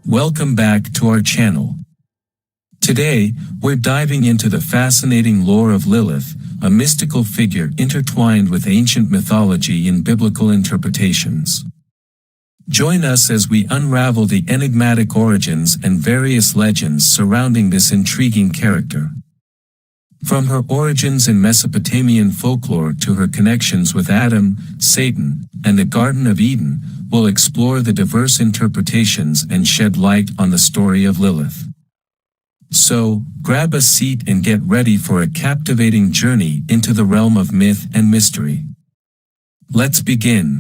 Welcome back to our channel. Today, we're diving into the fascinating lore of Lilith, a mystical figure intertwined with ancient mythology in biblical interpretations. Join us as we unravel the enigmatic origins and various legends surrounding this intriguing character. From her origins in Mesopotamian folklore to her connections with Adam, Satan, and the Garden of Eden, we'll explore the diverse interpretations and shed light on the story of Lilith. So, grab a seat and get ready for a captivating journey into the realm of myth and mystery. Let's begin.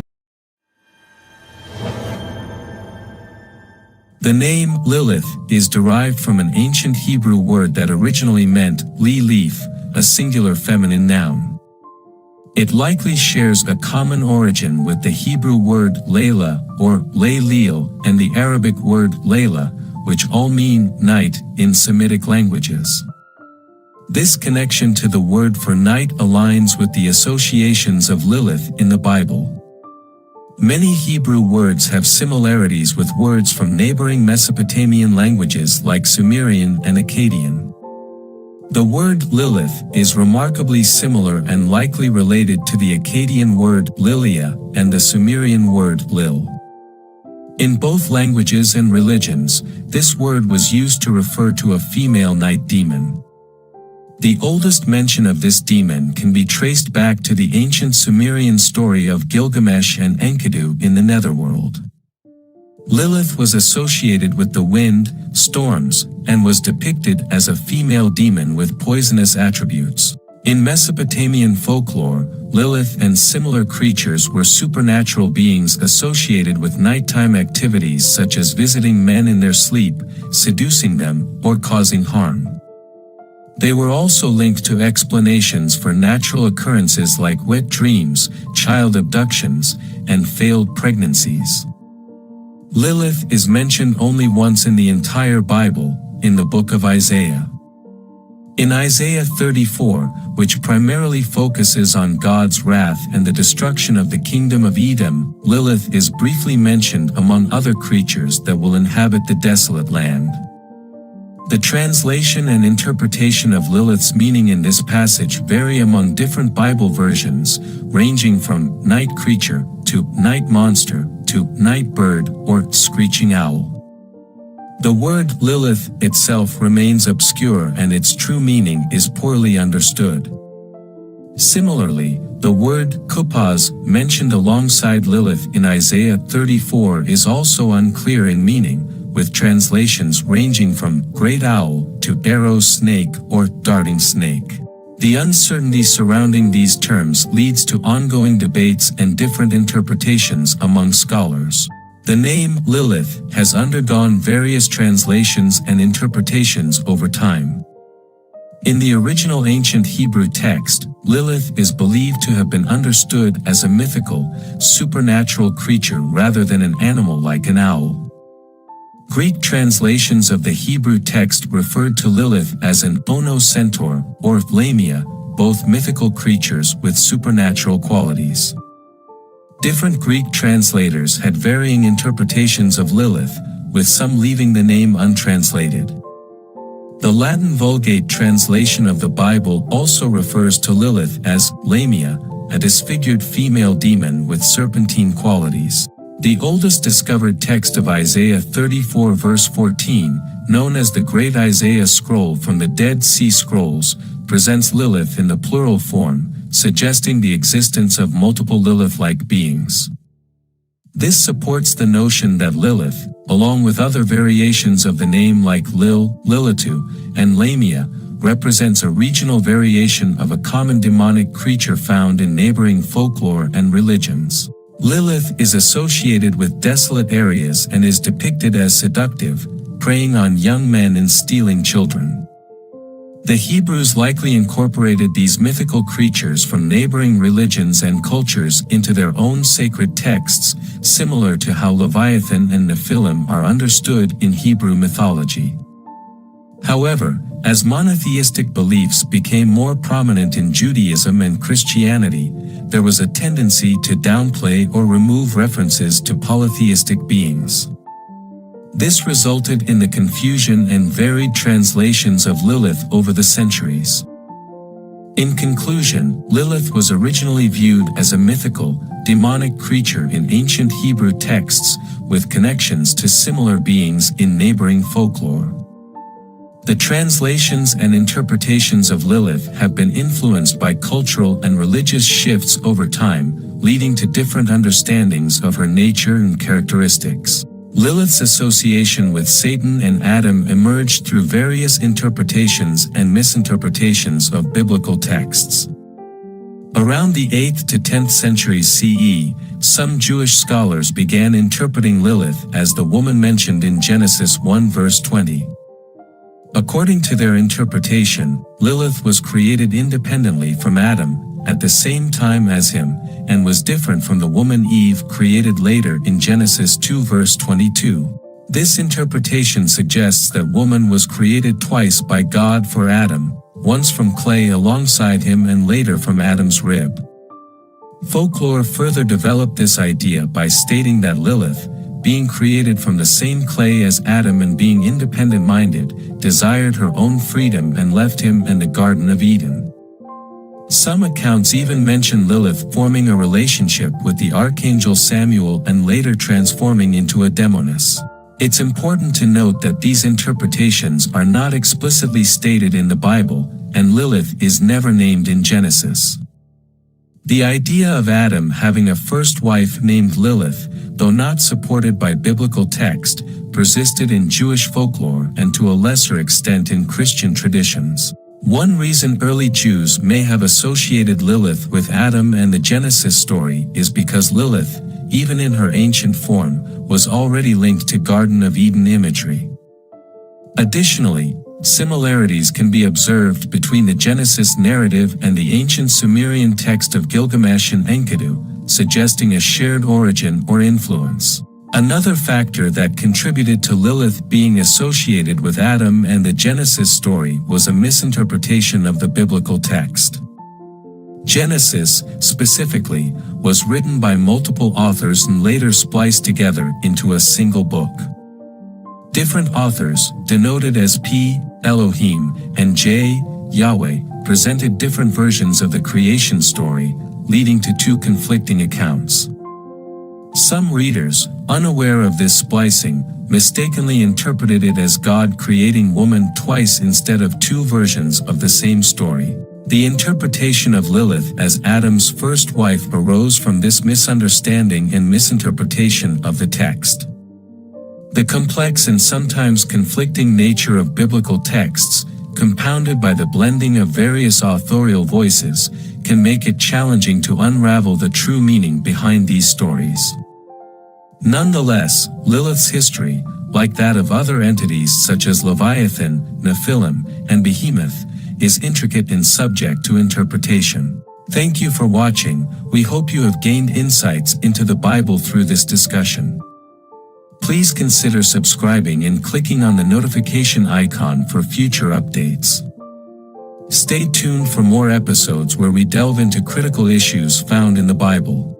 The name Lilith is derived from an ancient Hebrew word that originally meant LILITH, a singular feminine noun. It likely shares a common origin with the Hebrew word Layla or Laylil and the Arabic word Layla, which all mean night in Semitic languages. This connection to the word for night aligns with the associations of Lilith in the Bible. Many Hebrew words have similarities with words from neighboring Mesopotamian languages like Sumerian and Akkadian. The word Lilith is remarkably similar and likely related to the Akkadian word Lilia and the Sumerian word Lil. In both languages and religions, this word was used to refer to a female night demon. The oldest mention of this demon can be traced back to the ancient Sumerian story of Gilgamesh and Enkidu in the netherworld. Lilith was associated with the wind, storms, and was depicted as a female demon with poisonous attributes. In Mesopotamian folklore, Lilith and similar creatures were supernatural beings associated with nighttime activities such as visiting men in their sleep, seducing them, or causing harm. They were also linked to explanations for natural occurrences like wet dreams, child abductions, and failed pregnancies. Lilith is mentioned only once in the entire Bible, in the book of Isaiah. In Isaiah 34, which primarily focuses on God's wrath and the destruction of the kingdom of Edom, Lilith is briefly mentioned among other creatures that will inhabit the desolate land. The translation and interpretation of Lilith's meaning in this passage vary among different Bible versions, ranging from night creature to night monster to night bird or screeching owl. The word Lilith itself remains obscure and its true meaning is poorly understood. Similarly, the word Kupaz mentioned alongside Lilith in Isaiah 34 is also unclear in meaning, with translations ranging from great owl to arrow snake or darting snake. The uncertainty surrounding these terms leads to ongoing debates and different interpretations among scholars. The name Lilith has undergone various translations and interpretations over time. In the original ancient Hebrew text, Lilith is believed to have been understood as a mythical, supernatural creature rather than an animal like an owl. Greek translations of the Hebrew text referred to Lilith as an Ono centaur or Lamia, both mythical creatures with supernatural qualities. Different Greek translators had varying interpretations of Lilith, with some leaving the name untranslated. The Latin Vulgate translation of the Bible also refers to Lilith as Lamia, a disfigured female demon with serpentine qualities. The oldest discovered text of Isaiah 34 verse 14, known as the Great Isaiah Scroll from the Dead Sea Scrolls, presents Lilith in the plural form, suggesting the existence of multiple Lilith-like beings. This supports the notion that Lilith, along with other variations of the name like Lil, Lilitu, and Lamia, represents a regional variation of a common demonic creature found in neighboring folklore and religions. Lilith is associated with desolate areas and is depicted as seductive, preying on young men and stealing children. The Hebrews likely incorporated these mythical creatures from neighboring religions and cultures into their own sacred texts, similar to how Leviathan and Nephilim are understood in Hebrew mythology. However, as monotheistic beliefs became more prominent in Judaism and Christianity, there was a tendency to downplay or remove references to polytheistic beings. This resulted in the confusion and varied translations of Lilith over the centuries. In conclusion, Lilith was originally viewed as a mythical, demonic creature in ancient Hebrew texts, with connections to similar beings in neighboring folklore. The translations and interpretations of Lilith have been influenced by cultural and religious shifts over time, leading to different understandings of her nature and characteristics. Lilith's association with Satan and Adam emerged through various interpretations and misinterpretations of biblical texts. Around the 8th to 10th centuries CE, some Jewish scholars began interpreting Lilith as the woman mentioned in Genesis 1 verse 20. According to their interpretation, Lilith was created independently from Adam, at the same time as him, and was different from the woman Eve created later in Genesis 2 verse 22. This interpretation suggests that woman was created twice by God for Adam, once from clay alongside him and later from Adam's rib. Folklore further developed this idea by stating that Lilith, being created from the same clay as Adam and being independent-minded, desired her own freedom and left him and the Garden of Eden. Some accounts even mention Lilith forming a relationship with the archangel Samuel and later transforming into a demoness. It's important to note that these interpretations are not explicitly stated in the Bible, and Lilith is never named in Genesis. The idea of Adam having a first wife named Lilith, though not supported by biblical text, persisted in Jewish folklore and to a lesser extent in Christian traditions. One reason early Jews may have associated Lilith with Adam and the Genesis story is because Lilith, even in her ancient form, was already linked to Garden of Eden imagery. Additionally, similarities can be observed between the Genesis narrative and the ancient Sumerian text of Gilgamesh and Enkidu, suggesting a shared origin or influence. Another factor that contributed to Lilith being associated with Adam and the Genesis story was a misinterpretation of the biblical text. Genesis, specifically, was written by multiple authors and later spliced together into a single book. Different authors, denoted as P, Elohim, and J, Yahweh, presented different versions of the creation story, leading to two conflicting accounts. Some readers, unaware of this splicing, mistakenly interpreted it as God creating woman twice instead of two versions of the same story. The interpretation of Lilith as Adam's first wife arose from this misunderstanding and misinterpretation of the text. The complex and sometimes conflicting nature of biblical texts, compounded by the blending of various authorial voices, can make it challenging to unravel the true meaning behind these stories. Nonetheless, Lilith's history, like that of other entities such as Leviathan, Nephilim, and Behemoth, is intricate and subject to interpretation. Thank you for watching. We hope you have gained insights into the Bible through this discussion. Please consider subscribing and clicking on the notification icon for future updates. Stay tuned for more episodes where we delve into critical issues found in the Bible.